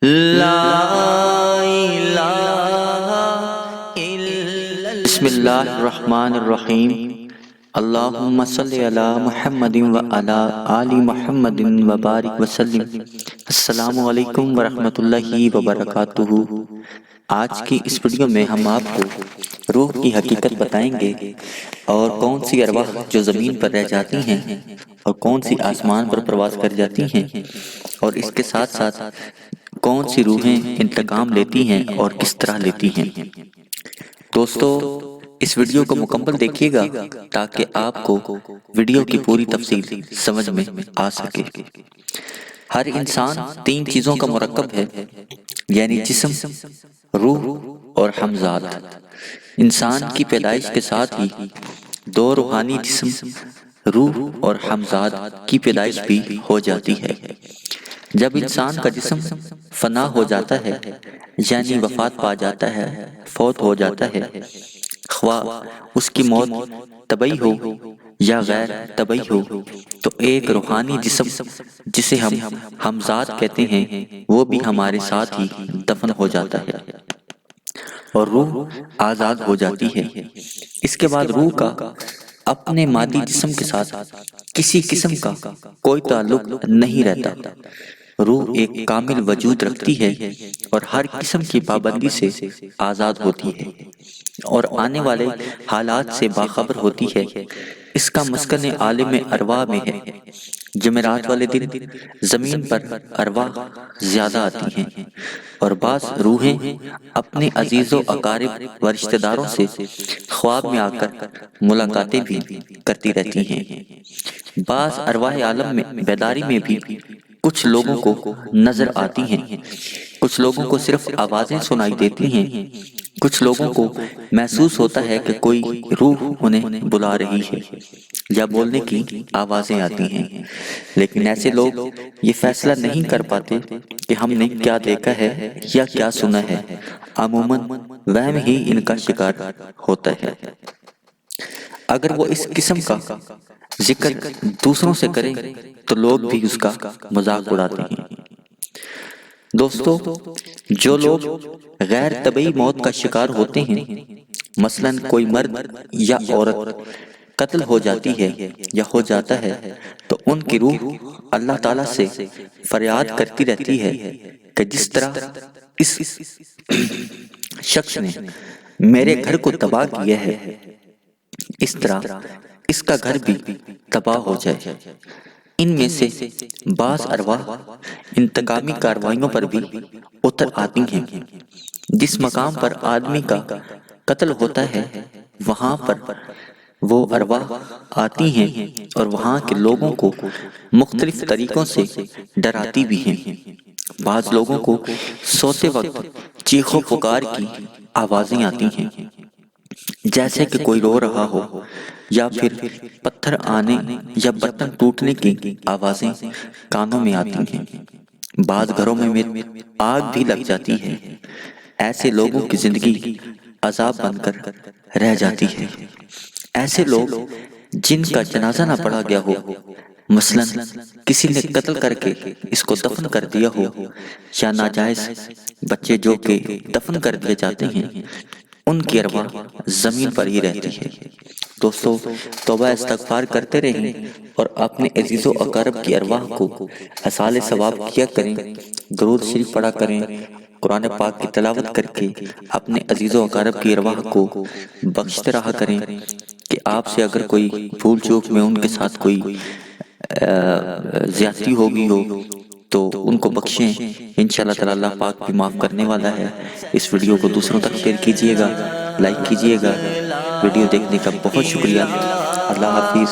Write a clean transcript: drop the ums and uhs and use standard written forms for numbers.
لا الہ الا بسم اللہ الرحمن الرحیم اللہم صلی علی محمد وعلی آل محمد وبارک وسلم۔ السلام علیکم ورحمۃ اللہ وبرکاتہ۔ آج کی اس ویڈیو میں ہم آپ کو روح کی حقیقت بتائیں گے اور کون سی ارواح جو زمین پر رہ جاتی ہیں اور کون سی آسمان پر پرواز کر جاتی ہیں، اور اس کے ساتھ ساتھ کون سی روحیں انتقام لیتی ہیں اور کس طرح لیتی ہیں۔ دوستو اس ویڈیو کو مکمل دیکھیے گا تاکہ آپ کو ویڈیو کی پوری تفصیل سمجھ میں آ سکے۔ ہر انسان تین چیزوں کا مرکب ہے، یعنی جسم، روح اور ہمزاد۔ انسان کی پیدائش کے ساتھ ہی دو روحانی جسم، روح اور ہمزاد کی پیدائش بھی ہو جاتی ہے۔ جب انسان کا جسم فنا ہو جاتا ہے، یعنی وفات پا جاتا ہے، فوت ہو جاتا ہے، خواہ اس کی موت طبعی ہو یا غیر طبعی ہو، تو ایک روحانی جسم جسے ہم ہمزاد کہتے ہیں وہ بھی ہمارے ساتھ ہی دفن ہو جاتا ہے اور روح آزاد ہو جاتی ہے۔ اس کے بعد روح کا اپنے مادی جسم کے ساتھ کسی قسم کا کوئی تعلق نہیں رہتا۔ روح ایک کامل وجود رکھتی ہے اور ہر قسم کی پابندی سے آزاد ہوتی ہے اور آنے والے حالات سے باخبر ہوتی ہے۔ اس کا مسکن عالم ارواح میں ہے۔ جمعرات والے دن زمین پر ارواح زیادہ آتی ہیں اور بعض روحیں اپنے عزیز و اقارب و رشتہ داروں سے خواب میں آ کر ملاقاتیں بھی کرتی رہتی ہیں۔ بعض ارواح عالم میں بیداری میں بھی کچھ لوگوں کو نظر آتی ہیں، کچھ لوگوں کو صرف آوازیں سنائی دیتی ہیں، کچھ لوگوں کو محسوس ہوتا ہے کہ کوئی روح انہیں بلا رہی ہے یا بولنے کی آوازیں آتی ہیں، لیکن ایسے لوگ یہ فیصلہ نہیں کر پاتے کہ ہم نے کیا دیکھا ہے یا کیا سنا ہے۔ عموماً وہم ہی ان کا شکار ہوتا ہے۔ اگر وہ اس قسم کا ذکر دوسروں سے کریں تو لوگ بھی اس کا مذاق اڑاتے ہیں۔ دوستو جو لوگ غیر طبعی موت کا شکار ہوتے ہیں، مثلاً کوئی مرد یا عورت قتل ہو جاتی ہے یا ہو جاتا ہے، تو ان کی روح اللہ تعالیٰ سے فریاد کرتی رہتی ہے کہ جس طرح اس شخص نے میرے گھر کو تباہ کیا ہے، اس طرح اس کا گھر بھی تباہ ہو جائے۔ ان میں سے بعض ارواح انتقامی کارروائیوں پر بھی اتر آتی ہیں۔ جس مقام پر آدمی کا قتل ہوتا ہے وہاں پر وہ ارواح آتی ہیں اور وہاں کے لوگوں کو مختلف طریقوں سے ڈراتی بھی ہیں۔ بعض لوگوں کو سوتے وقت چیخ و پکار کی آوازیں آتی ہیں، جیسے کہ کوئی رو رہا ہو، یا پھر پتھر آنے یا برتن ٹوٹنے کی آوازیں کانوں میں آتی ہیں۔ بعض گھروں میں آگ بھی لگ جاتی ہے۔ ایسے لوگوں کی زندگی عذاب بن کر رہ جاتی ہے۔ ایسے لوگ جن کا جنازہ نہ پڑھا گیا ہو، مثلاً کسی نے قتل کر کے اس کو دفن کر دیا ہو، یا ناجائز بچے جو کہ دفن کر دیے جاتے ہیں، ان کی ارواح زمین پر ہی رہتی ہے۔ دوستو توبہ استغفار کرتے رہیں اور اپنے عزیز و اقارب کی ارواح کو ایصال ثواب کیا کریں، درود شریف پڑھا کریں، قرآن پاک کی تلاوت کر کے اپنے عزیز و اقارب کی ارواح کو بخشتے رہا کریں کہ آپ سے اگر کوئی بھول چوک میں ان کے ساتھ کوئی زیادتی ہوگی ہو تو ان کو بخشیں۔ انشاءاللہ تعالی اللہ پاک بھی معاف کرنے والا ہے۔ اس ویڈیو کو دوسروں تک شیئر کیجئے گا، لائک کیجئے گا۔ ویڈیو دیکھنے کا بہت شکریہ۔ اللہ حافظ۔